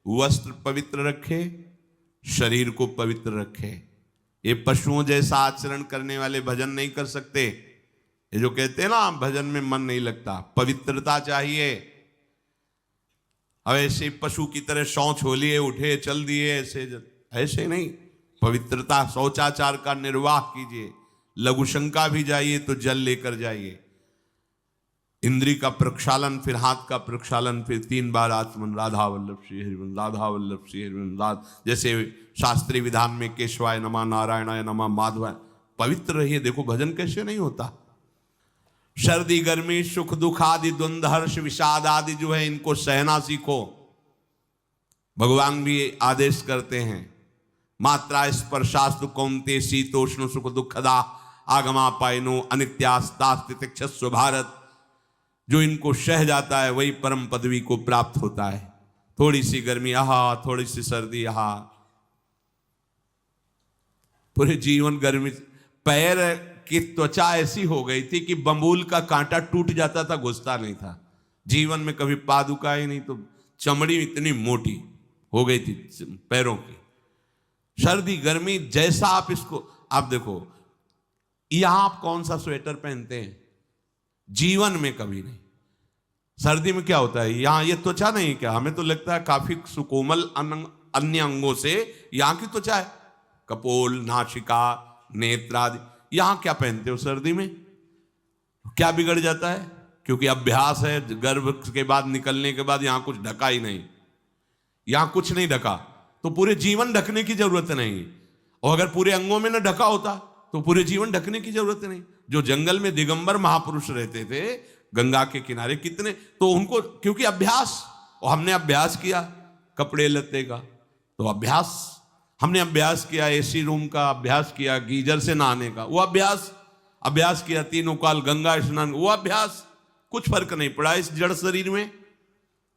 वस्त्र पवित्र रखे, शरीर को पवित्र रखे। ये पशुओं जैसा आचरण करने वाले भजन नहीं कर सकते। ये जो कहते हैं ना भजन में मन नहीं लगता, पवित्रता चाहिए। अब ऐसे पशु की तरह शौच हो लिए, उठे चल दिए, ऐसे नहीं। पवित्रता, शौचाचार का निर्वाह कीजिए। लघुशंका भी जाइए तो जल लेकर जाइए। इंद्री का प्रक्षालन, फिर हाथ का प्रक्षालन, फिर 3 बार आचमन, राधा वल्लभ श्री हरिवंश, राधा वल्लभ श्री हरिवंश। जैसे शास्त्रीय विधान में केशवाय नमः, नारायणाय नमः, माधवाय। पवित्र रहिए। देखो भजन कैसे नहीं होता। सर्दी गर्मी सुख दुख आदि द्वंद्व हर्ष विषाद आदि जो है इनको सहना सीखो। भगवान भी आदेश करते हैं, मात्रा स्पर्शास्तु कौन्ते शीतोष्ण सुख दुखदा आगमा पायनो अनित्यास्तास्तितिक्षस्व भारत। जो इनको सह जाता है वही परम पदवी को प्राप्त होता है। थोड़ी सी गर्मी आहा, थोड़ी सी सर्दी आहा, पूरे जीवन गर्मी। पैर की त्वचा ऐसी हो गई थी कि बंबूल का कांटा टूट जाता था, घुसता नहीं था। जीवन में कभी पादुका ही नहीं, तो चमड़ी इतनी मोटी हो गई थी पैरों की। सर्दी गर्मी जैसा आप इसको, आप देखो यहां आप कौन सा स्वेटर पहनते हैं? जीवन में कभी नहीं। सर्दी में क्या होता है, यहां ये त्वचा नहीं क्या? हमें तो लगता है काफी सुकोमल अन्य अंगों से यहां की त्वचा है, कपोल, नासिका, नेत्र आदि। यहां क्या पहनते हो सर्दी में? क्या बिगड़ जाता है? क्योंकि अभ्यास है, गर्भ के बाद निकलने के बाद यहां कुछ ढका ही नहीं, यहां कुछ नहीं ढका, तो पूरे जीवन ढकने की जरूरत नहीं। और अगर पूरे अंगों में न ढका होता तो पूरे जीवन ढकने की जरूरत नहीं। जो जंगल में दिगंबर महापुरुष रहते थे गंगा के किनारे, कितने, तो उनको क्योंकि अभ्यास, और हमने अभ्यास किया कपड़े लत्ते का, तो अभ्यास, हमने अभ्यास किया एसी रूम का, अभ्यास किया गीजर से नहाने का, वो अभ्यास किया 3 काल गंगा स्नान, वो अभ्यास। कुछ फर्क नहीं पड़ा इस जड़ शरीर में।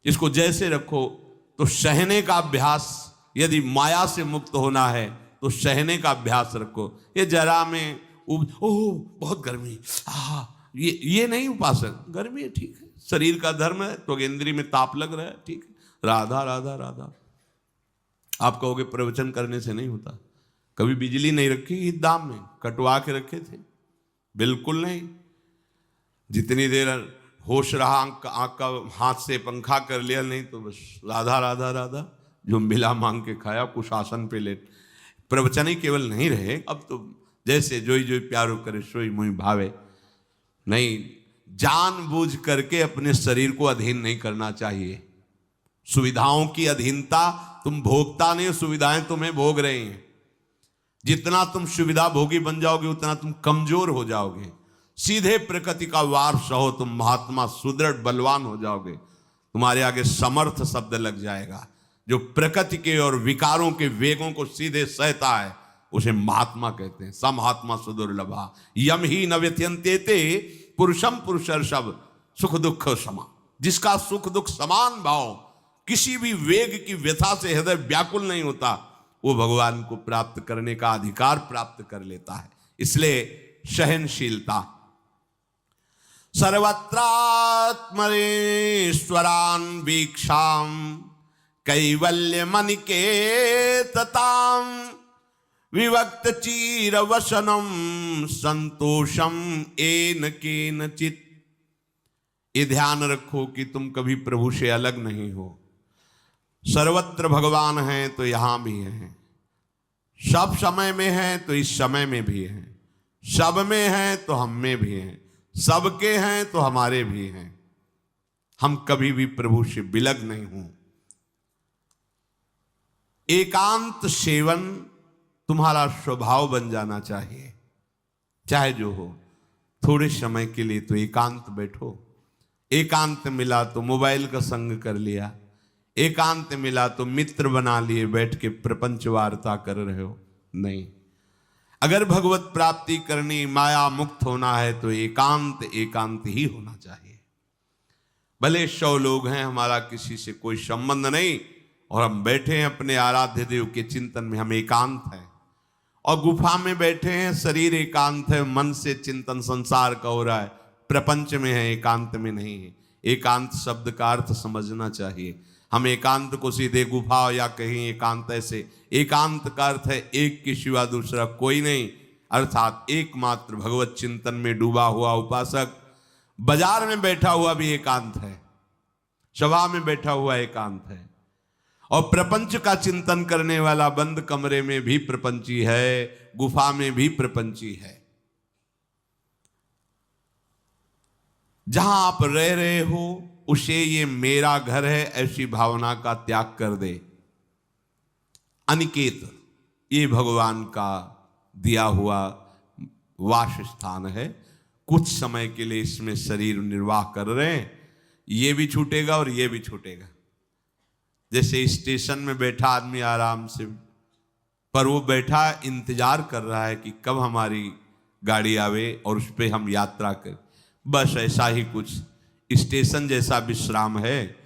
इसको जैसे रखो। तो सहने का अभ्यास, यदि माया से मुक्त होना है तो सहने का अभ्यास रखो। ये जरा में ओह बहुत गर्मी, ये नहीं उपासक। गर्मी है ठीक है, शरीर का धर्म है, तो इंद्री में ताप लग रहा है, ठीक है, राधा राधा राधा। आप कहोगे प्रवचन करने से नहीं होता। कभी बिजली नहीं रखी ईद दाम में, कटवा के रखे थे? बिल्कुल नहीं। जितनी देर होश रहा, आंख का हाथ से पंखा कर लिया, नहीं तो बस राधा राधा राधा। जो मिला मांग के खाया, कुछ आसन पे लेट। प्रवचन ही केवल नहीं रहे, अब तो जैसे जोई जोई प्यारो करे सोई मोहि भावे। नहीं, जानबूझ करके अपने शरीर को अधीन नहीं करना चाहिए। सुविधाओं की अधीनता, तुम भोगता नहीं, सुविधाएं तुम्हें भोग रही हैं। जितना तुम सुविधा भोगी बन जाओगे उतना तुम कमजोर हो जाओगे। सीधे प्रकृति का वार सहो, तुम महात्मा सुदृढ़ बलवान हो जाओगे। तुम्हारे आगे समर्थ शब्द लग जाएगा। जो प्रकृति के और विकारों के वेगों को सीधे सहता है उसे महात्मा कहते हैं। समहात्मा सुदुर्लभा यम ही न व्यथयन्ते पुरुषम पुरुषर्षभ सुख दुख समा। जिसका सुख दुख समान भाव, किसी भी वेग की व्यथा से हृदय व्याकुल नहीं होता, वो भगवान को प्राप्त करने का अधिकार प्राप्त कर लेता है। इसलिए सहनशीलता। सर्वत्रात्मनेश्वरान वीक्षाम कैवल्य मनिकेतताम विवक्त चीर वसनम संतोषम एन केनचित। ये ध्यान रखो कि तुम कभी प्रभु से अलग नहीं हो। सर्वत्र भगवान हैं तो यहां भी हैं, सब समय में हैं तो इस समय में भी हैं, सब में हैं तो हम में भी हैं, सबके हैं तो हमारे भी हैं। हम कभी भी प्रभु से बिलग नहीं हूं। एकांत सेवन तुम्हारा स्वभाव बन जाना चाहिए। चाहे जो हो, थोड़े समय के लिए तो एकांत बैठो। एकांत मिला तो मोबाइल का संग कर लिया, एकांत मिला तो मित्र बना लिए, बैठ के प्रपंच वार्ता कर रहे हो। नहीं, अगर भगवत प्राप्ति करनी, माया मुक्त होना है तो एकांत एकांत ही होना चाहिए। भले 100 लोग हैं, हमारा किसी से कोई संबंध नहीं, और हम बैठे हैं अपने आराध्य देव के चिंतन में, हम एकांत हैं। और गुफा में बैठे हैं, शरीर एकांत है, मन से चिंतन संसार का हो रहा है, प्रपंच में है, एकांत में नहीं है। एकांत शब्द का अर्थ समझना चाहिए। हम एकांत को सीधे गुफा या कहीं एकांत ऐसे, एकांत का अर्थ है एक के सिवा दूसरा कोई नहीं, अर्थात एकमात्र भगवत चिंतन में डूबा हुआ उपासक। बाजार में बैठा हुआ भी एकांत है, सभा में बैठा हुआ एकांत है, और प्रपंच का चिंतन करने वाला बंद कमरे में भी प्रपंची है, गुफा में भी प्रपंची है। जहां आप रह रहे हो उसे ये मेरा घर है ऐसी भावना का त्याग कर दे। अनिकेत ये भगवान का दिया हुआ वास स्थान है, कुछ समय के लिए इसमें शरीर निर्वाह कर रहे हैं, ये भी छूटेगा और ये भी छूटेगा। जैसे स्टेशन में बैठा आदमी आराम से, पर वो बैठा इंतजार कर रहा है कि कब हमारी गाड़ी आवे और उस पर हम यात्रा करें। बस ऐसा ही कुछ स्टेशन जैसा विश्राम है,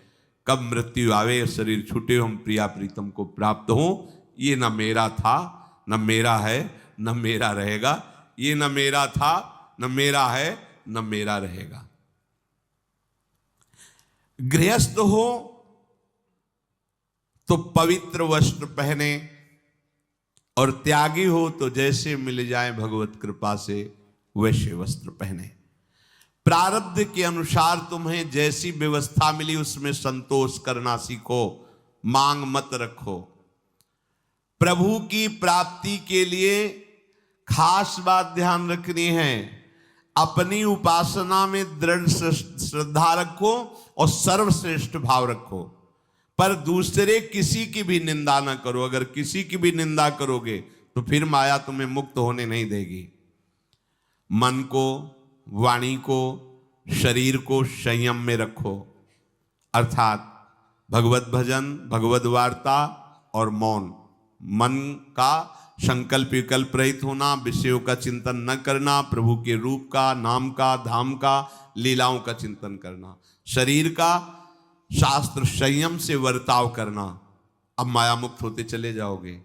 कब मृत्यु आवे, शरीर छूटे, हम प्रिया प्रीतम को प्राप्त हो। ये न मेरा था, न मेरा है, न मेरा रहेगा। ये न मेरा था, न मेरा है, न मेरा रहेगा। गृहस्थ हो तो पवित्र वस्त्र पहने, और त्यागी हो तो जैसे मिल जाए भगवत कृपा से वैसे वस्त्र पहने। प्रारब्ध के अनुसार तुम्हें जैसी व्यवस्था मिली उसमें संतोष करना सीखो, मांग मत रखो। प्रभु की प्राप्ति के लिए खास बात ध्यान रखनी है, अपनी उपासना में दृढ़ श्रद्धा रखो और सर्वश्रेष्ठ भाव रखो, पर दूसरे किसी की भी निंदा न करो। अगर किसी की भी निंदा करोगे तो फिर माया तुम्हें मुक्त होने नहीं देगी। मन को, वाणी को, शरीर को संयम में रखो, अर्थात भगवत भजन, भगवत वार्ता और मौन। मन का संकल्प विकल्प रहित होना, विषयों का चिंतन न करना, प्रभु के रूप का, नाम का, धाम का, लीलाओं का चिंतन करना। शरीर का शास्त्र संयम से वर्ताव करना। अब माया मुक्त होते चले जाओगे,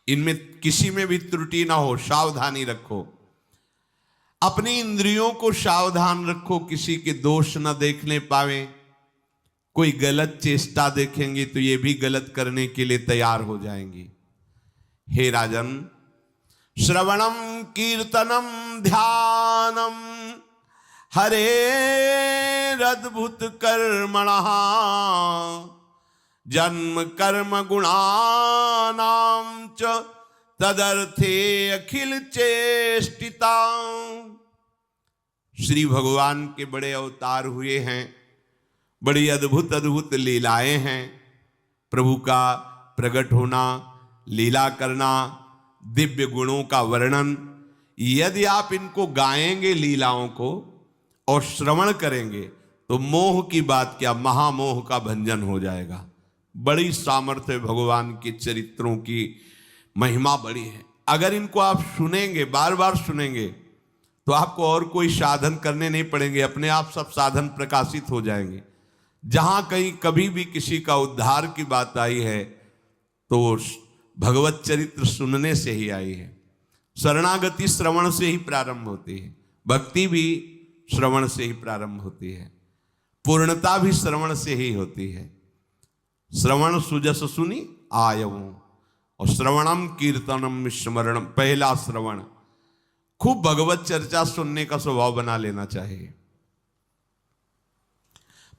इनमें किसी में भी त्रुटि ना हो, सावधानी रखो। अपनी इंद्रियों को सावधान रखो, किसी के दोष न देखने पावे। कोई गलत चेष्टा देखेंगे तो ये भी गलत करने के लिए तैयार हो जाएंगी। हे राजन, श्रवणम कीर्तनम ध्यानम हरेरद्भुत कर्मणः जन्म कर्म गुणानां च तदर्थे अखिल चेष्टिता। श्री भगवान के बड़े अवतार हुए हैं, बड़ी अद्भुत अद्भुत लीलाएं हैं। प्रभु का प्रकट होना, लीला करना, दिव्य गुणों का वर्णन, यदि आप इनको गाएंगे लीलाओं को और श्रवण करेंगे तो मोह की बात क्या, महामोह का भंजन हो जाएगा। बड़ी सामर्थ्य भगवान के चरित्रों की, महिमा बड़ी है। अगर इनको आप सुनेंगे, बार बार सुनेंगे, तो आपको और कोई साधन करने नहीं पड़ेंगे, अपने आप सब साधन प्रकाशित हो जाएंगे। जहां कहीं कभी भी किसी का उद्धार की बात आई है तो भगवत चरित्र सुनने से ही आई है। शरणागति श्रवण से ही प्रारंभ होती है, भक्ति भी श्रवण से ही प्रारंभ होती है, पूर्णता भी श्रवण से ही होती है। श्रवण सुजस सुनी आयऊ, और श्रवणम कीर्तनम स्मरणम, पहला श्रवण। खूब भगवत चर्चा सुनने का स्वभाव बना लेना चाहिए।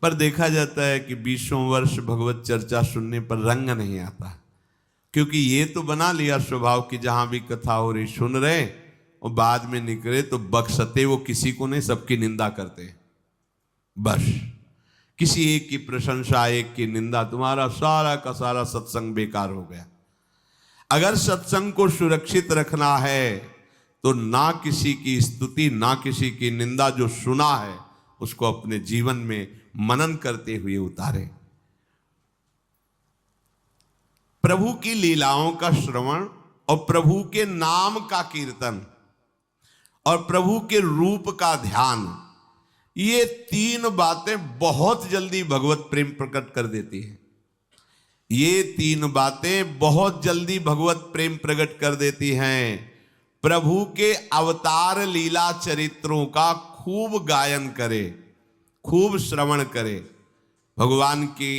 पर देखा जाता है कि 20 वर्ष भगवत चर्चा सुनने पर रंग नहीं आता, क्योंकि ये तो बना लिया स्वभाव कि जहां भी कथा हो रही सुन रहे, और बाद में निकले तो बख्शते वो किसी को नहीं, सबकी निंदा करते। बस किसी एक की प्रशंसा, एक की निंदा, तुम्हारा सारा का सारा सत्संग बेकार हो गया। अगर सत्संग को सुरक्षित रखना है तो ना किसी की स्तुति, ना किसी की निंदा, जो सुना है उसको अपने जीवन में मनन करते हुए उतारे। प्रभु की लीलाओं का श्रवण और प्रभु के नाम का कीर्तन और प्रभु के रूप का ध्यान, ये 3 बातें बहुत जल्दी भगवत प्रेम प्रकट कर देती है। ये 3 बातें बहुत जल्दी भगवत प्रेम प्रकट कर देती हैं। प्रभु के अवतार लीला चरित्रों का खूब गायन करे, खूब श्रवण करे, भगवान की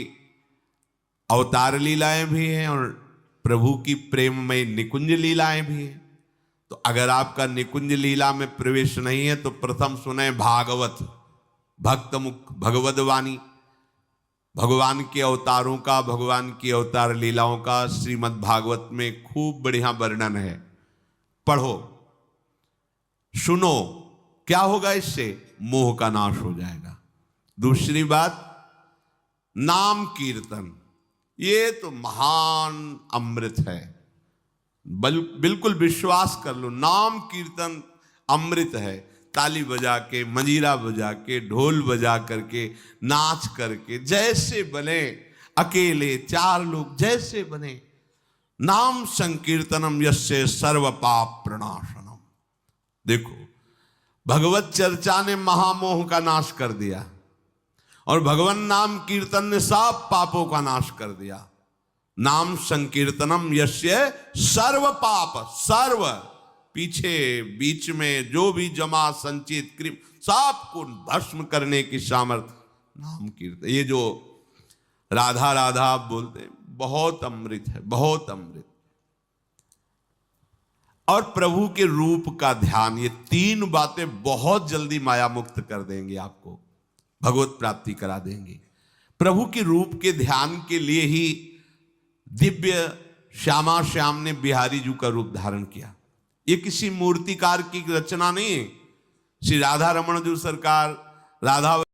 अवतार लीलाएं भी हैं और प्रभु की प्रेममय निकुंज लीलाएं भी हैं। तो अगर आपका निकुंज लीला में प्रवेश नहीं है तो प्रथम सुने भागवत, भक्त मुख भगवद वाणी, भगवान के अवतारों का, भगवान की अवतार लीलाओं का श्रीमद् भागवत में खूब बढ़िया वर्णन है। पढ़ो, सुनो, क्या होगा इससे? मोह का नाश हो जाएगा। दूसरी बात, नाम कीर्तन, ये तो महान अमृत है। बिल्कुल विश्वास कर लो, नाम कीर्तन अमृत है। ताली बजा के, मंजीरा बजा के, ढोल बजा करके, नाच करके, जैसे बने, अकेले, चार लोग, जैसे बने, नाम संकीर्तनम यस्य सर्व पाप प्रणाशनम। देखो, भगवत चर्चा ने महामोह का नाश कर दिया और भगवान नाम कीर्तन ने सब पापों का नाश कर दिया। नाम संकीर्तनम यस्य सर्व पाप, सर्व, पीछे बीच में जो भी जमा संचित क्रिम, सबको भस्म करने की सामर्थ्य नाम कीर्तन। ये जो राधा राधा आप बोलते हैं, बहुत अमृत है, बहुत अमृत। और प्रभु के रूप का ध्यान, ये तीन बातें बहुत जल्दी माया मुक्त कर देंगे, आपको भगवत प्राप्ति करा देंगे। प्रभु के रूप के ध्यान के लिए ही दिव्य श्यामा श्याम ने बिहारी जी का रूप धारण किया। ये किसी मूर्तिकार की रचना नहीं है। श्री राधा रमण जी सरकार, राधा